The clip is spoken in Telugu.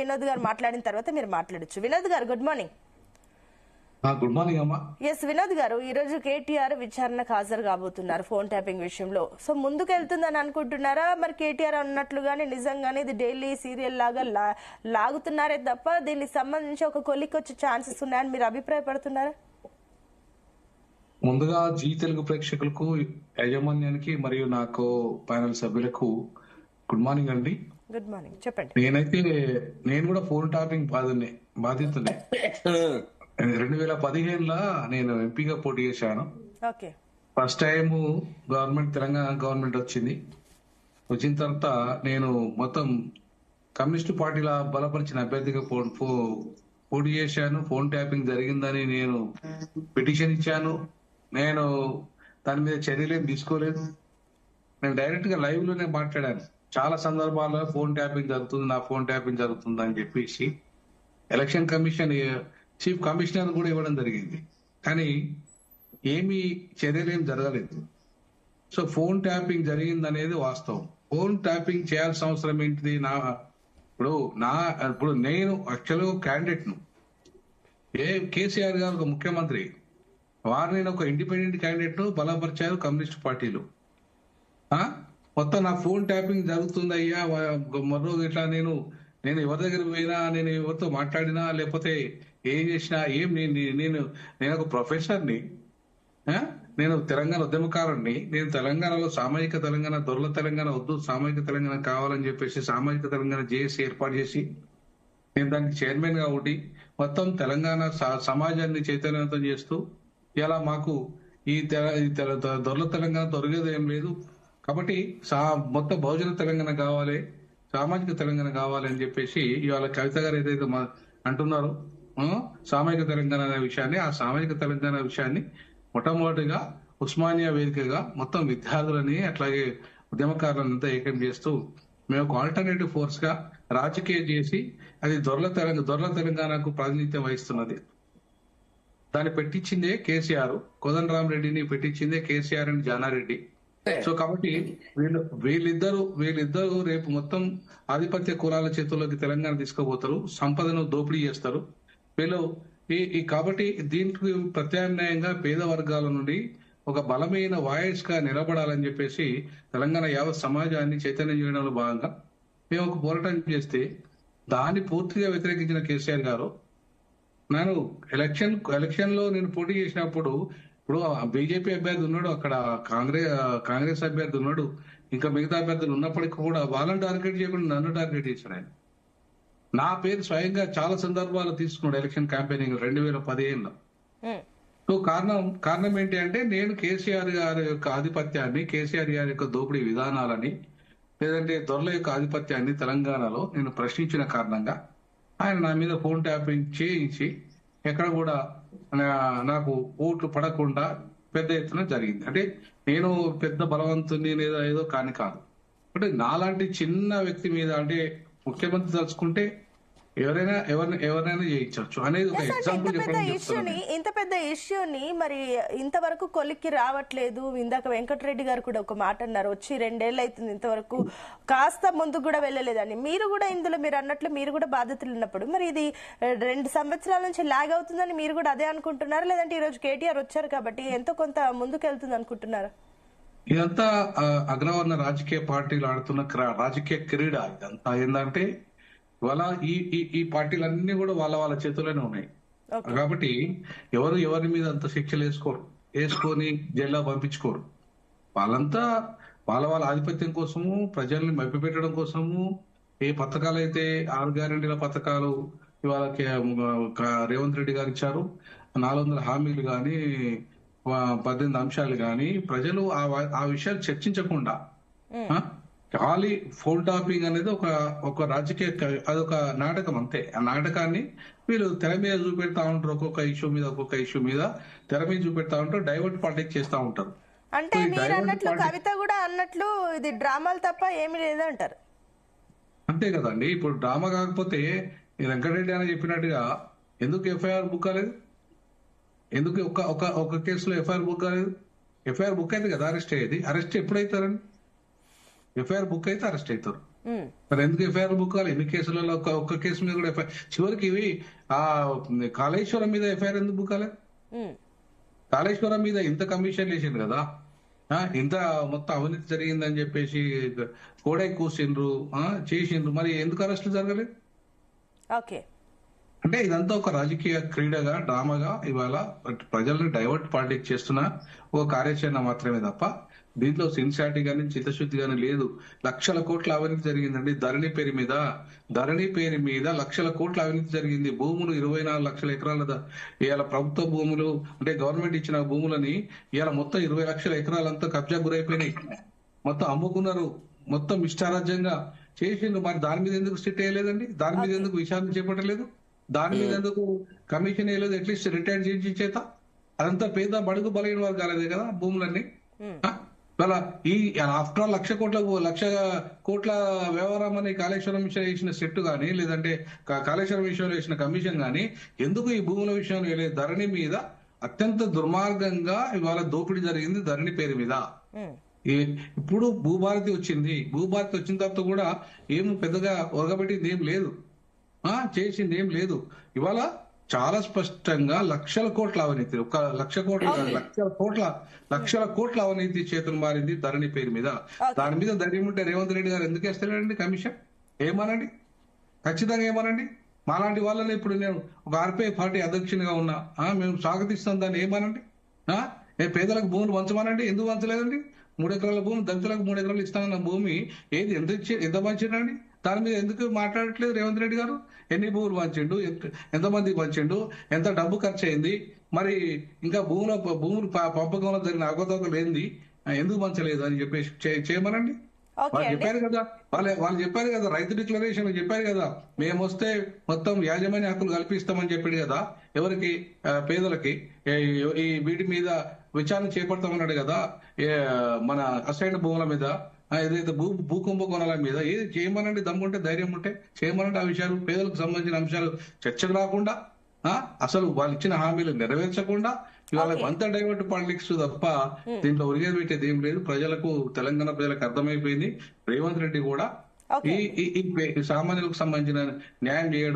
వినోద్ గారు మాట్లాడిన తర్వాత మీరు మాట్లాడొచ్చు. వినోద్ గారు గుడ్ మార్నింగ్. గుడ్ మార్నింగ్ అమ్మా. ఎస్ వినోద్ గారు, ఈ రోజు కేటీఆర్ విచారణకు హాజరు కాబోతున్నారు ఫోన్ ట్యాపింగ్ విషయంలో. సో ముందుకు వెళ్తుందని అనుకుంటున్నారా? మరి కేటీఆర్ అన్నట్లుగానే నిజంగానే ఇది డైలీ సీరియల్ లాగా లాగుతున్నారే తప్ప దీనికి సంబంధించి ఒక కొలిక్కి వచ్చే ఛాన్సెస్ ఉన్నాయని మీరు అభిప్రాయపడుతున్నారా? ముందుగా జీ తెలుగు ప్రేక్షకులకు, యాజమాన్యానికి మరియు నాకు ప్యానల్ సభ్యులకు గుడ్ మార్నింగ్ అండి. గుడ్ మార్నింగ్, చెప్పండి. నేను కూడా ఫోన్ ట్యాపింగ్ బాధితునే. 2015 నేను ఎంపీగా పోటీ చేశాను. ఫస్ట్ టైం తెలంగాణ గవర్నమెంట్ వచ్చిన తర్వాత నేను మొత్తం కమ్యూనిస్టు పార్టీల బలపరిచిన అభ్యర్థిగా పోటీ చేశాను. ఫోన్ ట్యాపింగ్ జరిగిందని నేను పిటిషన్ ఇచ్చాను. నేను దాని మీద చర్యలేం తీసుకోలేదు. నేను డైరెక్ట్ గా లైవ్ లోనే మాట్లాడాను. చాలా సందర్భాల్లో ఫోన్ ట్యాపింగ్ జరుగుతుంది, నా ఫోన్ ట్యాపింగ్ జరుగుతుంది అని చెప్పేసి ఎలక్షన్ కమిషన్ చీఫ్ కమిషనర్ కూడా ఇవ్వడం జరిగింది. కానీ ఏమీ చర్యలేం జరగలేదు. సో ఫోన్ ట్యాపింగ్ జరిగింది అనేది వాస్తవం. ఫోన్ ట్యాపింగ్ చేయాల్సిన అవసరం ఏంటిది? ఇప్పుడు నేను యాక్చువల్గా క్యాండిడేట్ ను, కేసీఆర్ గారు ఒక ముఖ్యమంత్రి, వారిని ఒక ఇండిపెండెంట్ క్యాండిడేట్ ను బలపరిచారు కమ్యూనిస్ట్ పార్టీలు. మొత్తం నా ఫోన్ ట్యాపింగ్ జరుగుతుందయ్యా, మరో ఇట్లా నేను ఎవరి దగ్గర పోయినా, నేను ఎవరితో మాట్లాడినా, లేకపోతే ఏం చేసినా నేను ఒక ప్రొఫెసర్ని, నేను తెలంగాణ ఉద్యమకారుడిని. నేను తెలంగాణలో సామాజిక తెలంగాణ, దొరల తెలంగాణ వద్దు, సామాజిక తెలంగాణ కావాలని చెప్పేసి సామాజిక తెలంగాణ జేఏసీ ఏర్పాటు చేసి నేను దానికి చైర్మన్ గా ఉండి మొత్తం తెలంగాణ సమాజాన్ని చైతన్యవంతం చేస్తూ ఇలా మాకు ఈ దొరల తెలంగాణ దొరికేది ఏం లేదు కాబట్టి మొత్తం బహుజన తెలంగాణ కావాలి, సామాజిక తెలంగాణ కావాలి అని చెప్పేసి ఇవాళ కవిత గారు ఏదైతే అంటున్నారో సామాజిక తెలంగాణ అనే విషయాన్ని, ఆ సామాజిక తెలంగాణ విషయాన్ని మొట్టమొదటిగా ఉస్మానియా వేదికగా మొత్తం విద్యార్థులని అట్లాగే ఉద్యమకారులంతా ఏకం చేస్తూ మేము ఒక ఆల్టర్నేటివ్ ఫోర్స్ గా రాజకీయం చేసి అది దొరల తెలంగాణకు ప్రాతినిధ్యం వహిస్తున్నది. దాన్ని పెట్టించిందే కేసీఆర్, కోదండరామరెడ్డిని పెట్టించిందే కేసీఆర్ అండ్ జానారెడ్డి. సో కాబట్టి వీళ్ళిద్దరు రేపు మొత్తం ఆధిపత్య కులాల చేతుల్లోకి తెలంగాణ తీసుకుపోతారు, సంపదను దోపిడీ చేస్తారు వీళ్ళు. కాబట్టి దీనికి ప్రత్యామ్నాయంగా పేద వర్గాల నుండి ఒక బలమైన వాయిస్ గా నిలబడాలని చెప్పేసి తెలంగాణ యావత్ సమాజాన్ని చైతన్యం చేయడంలో భాగంగా మేము ఒక పోరాటం చేస్తే దాన్ని పూర్తిగా వ్యతిరేకించిన కేసీఆర్ గారు, నేను ఎలక్షన్ లో నేను పోటీ చేసినప్పుడు ఇప్పుడు బీజేపీ అభ్యర్థి ఉన్నాడు, అక్కడ కాంగ్రెస్ అభ్యర్థి ఉన్నాడు, ఇంకా మిగతా అభ్యర్థులు ఉన్నప్పటికీ కూడా వాళ్ళని టార్గెట్ చేయకుండా నన్ను టార్గెట్ చేశాడు ఆయన. నా పేరు స్వయంగా చాలా సందర్భాలు తీసుకున్నాడు ఎలక్షన్ క్యాంపెయినింగ్ 2015లో. సో కారణం ఏంటి అంటే నేను కేసీఆర్ గారి యొక్క ఆధిపత్యాన్ని, కేసీఆర్ గారి యొక్క దోపిడీ విధానాలని, లేదంటే దొరల యొక్క ఆధిపత్యాన్ని తెలంగాణలో నేను ప్రశ్నించిన కారణంగా ఆయన నా మీద ఫోన్ ట్యాపింగ్ చేయించి ఎక్కడ కూడా నాకు ఓట్లు పడకుండా పెద్ద ఎత్తున జరిగింది. అంటే నేను పెద్ద బలవంతుని ఏదో కాదు. అంటే నాలాంటి చిన్న వ్యక్తి మీద, అంటే ముఖ్యమంత్రి తలుచుకుంటే ఎవరైనా చేయించవచ్చు అనేది ఒక ఎగ్జాంపుల్ చెప్పడం. ఇంత పెద్ద ఇష్యూని మరి ఇంతవరకు కొలిక్కి రావట్లేదు. ఇందాక వెంకటరెడ్డి గారు కూడా ఒక మాట అన్నారు, వచ్చి 2 ఏళ్ళు అవుతుంది, ఇంతవరకు కాస్త ముందుకు కూడా వెళ్ళలేదని. మీరు కూడా ఇందులో మీరు అన్నట్లు మీరు కూడా బాధ్యతలు ఉన్నప్పుడు మరి ఇది 2 సంవత్సరాల నుంచి లాగ్ అవుతుందని మీరు కూడా అదే అనుకుంటున్నారా? లేదంటే ఈ రోజు కేటీఆర్ వచ్చారు కాబట్టి ఎంతో కొంత ముందుకు వెళ్తుంది అనుకుంటున్నారా? ఇదంతా అగ్రవర్ణ రాజకీయ పార్టీలు ఆడుతున్న రాజకీయ క్రీడ. ఇదంతా ఏంటంటే ఇవాళ ఈ పార్టీలన్నీ కూడా వాళ్ళ చేతుల్లోనే ఉన్నాయి. కాబట్టి ఎవరి మీద అంత శిక్షలు వేసుకొని జైల్లో పంపించుకోరు. వాళ్ళంతా వాళ్ళ ఆధిపత్యం కోసము, ప్రజల్ని మభ్యపెట్టడం కోసము ఏ పథకాలు అయితే 6 గ్యారెంటీల పథకాలు ఇవాళ రేవంత్ రెడ్డి గారు ఇచ్చారు, 400 హామీలు గాని, 18 అంశాలు గాని, ప్రజలు ఆ విషయాలు చర్చించకుండా ఖాళీ ఫోన్ టాపింగ్ అనేది ఒక రాజకీయ, అదొక నాటకం అంతే. ఆ నాటకాన్ని వీళ్ళు తెర మీద చూపెడతా ఉంటారు, ఒక్కొక్క ఇష్యూ మీద తెర మీద చూపెడతా ఉంటారు, డైవర్ట్ పాలిటిక్స్ చేస్తా ఉంటారు. అంటే మీరు అన్నట్లు కవిత కూడా అన్నట్లు ఇది డ్రామాలు తప్ప ఏమీ లేదంటారు. అంతే కదండి. ఇప్పుడు డ్రామా కాకపోతే వెంకటరెడ్డి అని చెప్పినట్టుగా ఎందుకు ఎఫ్ఐఆర్ బుక్ కాలేదు? ఎందుకు ఒక కేసులో ఎఫ్ఐఆర్ బుక్ కాలేదు? ఎఫ్ఐఆర్ బుక్ అయితే కదా అరెస్ట్ అయ్యేది. అరెస్ట్ ఎప్పుడైతారండి? ఎఫ్ఐఆర్ బుక్ అయితే అరెస్ట్ అవుతారు. మరి ఎందుకు ఎఫ్ఐఆర్ బుక్ కావాలి? ఎన్ని కేసులలో ఒక్క కేసు మీద కూడా ఎఫ్ఐఆర్, చివరికి ఇవి ఆ కాళేశ్వరం మీద ఎఫ్ఐఆర్ ఎందుకు బుక్ కాలేదు? కాళేశ్వరం మీద ఇంత కమిషన్ వేసిండు కదా, ఇంత మొత్తం అవినీతి జరిగిందని చెప్పేసి కోడై కూసిండ్రు, చేసిండ్రు, మరి ఎందుకు అరెస్టులు జరగలేదు? ఓకే, అంటే ఇదంతా ఒక రాజకీయ క్రీడగా, డ్రామాగా ఇవాళ ప్రజల్ని డైవర్ట్ పాలిటిక్స్ చేస్తున్న ఒక కార్యాచరణ మాత్రమే తప్ప దీంట్లో సిన్సియారిటీ గానీ చిత్తశుద్ధి గానీ లేదు. లక్షల కోట్ల అవినీతి జరిగిందండి ధరణి పేరు మీద. ధరణి పేరు మీద లక్షల కోట్ల అవినీతి జరిగింది. భూములు 24 లక్షల ఎకరాల ఇవాళ ప్రభుత్వ భూములు, అంటే గవర్నమెంట్ ఇచ్చిన భూములని ఇవాళ మొత్తం 20 లక్షల ఎకరాలంతా కబ్జా గురైపోయినాయి. మొత్తం అమ్ముకున్నారు, మొత్తం ఇష్టారాజ్యంగా చేసిండ్రు. మరి దాని మీద ఎందుకు స్ట్రిక్ట్ వేయలేదండి? దాని మీద ఎందుకు విచారణ చేపట్టలేదు? దాని మీద ఎందుకు కమిషన్ వేయలేదు? అట్లీస్ట్ రిటైర్ చేసి చేత అదంతా పేద బడుగు బలైన వర్గాలదే కదా భూములన్నీ. ఇలా ఈ ఆఫ్టర్ ఆల్ లక్ష కోట్ల వ్యవహారం అని కాళేశ్వరం విషయంలో వేసిన సెట్ గానీ, లేదంటే కాళేశ్వరం విషయంలో వేసిన కమిషన్ గానీ ఎందుకు ఈ భూముల విషయంలో వేయలేదు? ధరణి మీద అత్యంత దుర్మార్గంగా ఇవాళ దోపిడీ జరిగింది ధరణి పేరు మీద. ఇప్పుడు భూభారతి వచ్చింది. భూభారతి వచ్చిన తర్వాత కూడా ఏం పెద్దగా ఒరగబెట్టింది ఏం లేదు, చేసింది ఏం లేదు. ఇవాళ చాలా స్పష్టంగా లక్షల కోట్ల అవినీతి, ఒక లక్షల కోట్ల అవినీతి చేతులు మారింది ధరణి పేరు మీద. దాని మీద ధైర్యం ఉంటే రేవంత్ రెడ్డి గారు ఎందుకు వేస్తాడండి కమిషన్? ఏమనండి, ఖచ్చితంగా ఏమనండి. మాలాంటి వాళ్ళని ఇప్పుడు నేను ఒక ఆర్పీఐ పార్టీ అధ్యక్షునిగా ఉన్నా, మేము స్వాగతిస్తాం దాన్ని. ఏమనండి, పేదలకు భూములు పంచమనండి. ఎందుకు పంచలేదండి? 3 ఎకరాల భూమి దళితులకు 3 ఎకరాలు ఇస్తానన్న భూమి ఏది ఎంత పంచిండండి? దాని మీద ఎందుకు మాట్లాడట్లేదు రేవంత్ రెడ్డి గారు? ఎన్ని భూములు పంచిండు, ఎంతమందికి పంచిండు, ఎంత డబ్బు ఖర్చు అయింది, మరి ఇంకా భూములు పంపకంలో జరిగిన అవకతవకలు ఏంది, ఎందుకు పంచలేదు అని చెప్పేసి చేయమనండి. వాళ్ళు చెప్పారు కదా, వాళ్ళు చెప్పారు కదా, రైతు డిక్లరేషన్ చెప్పారు కదా, మేము వస్తే మొత్తం యాజమాన్య హక్కులు కల్పిస్తామని చెప్పాడు కదా. ఎవరికి? పేదలకి. ఈ వీటి మీద విచారణ చేపడతామన్నాడు కదా, మన అసైన్ భూముల మీద, ఏదైతే భూ కుంభకోణాల మీద. ఏది చేయమనండి, దమ్ముంటే ధైర్యం ఉంటే చేయమనండి. ఆ విషయాలు, పేదలకు సంబంధించిన అంశాలు చర్చకు రాకుండా, అసలు వాళ్ళు ఇచ్చిన హామీలు నెరవేర్చకుండా ఇవాళ అంత డైవర్ట్ పాలిటిక్స్ తప్ప దీంట్లో ఒరిగేది పెట్టేది ఏం లేదు. ప్రజలకు, తెలంగాణ ప్రజలకు అర్థమైపోయింది. రేవంత్ రెడ్డి కూడా ఈ సామాన్యులకు సంబంధించిన న్యాయం చేయడం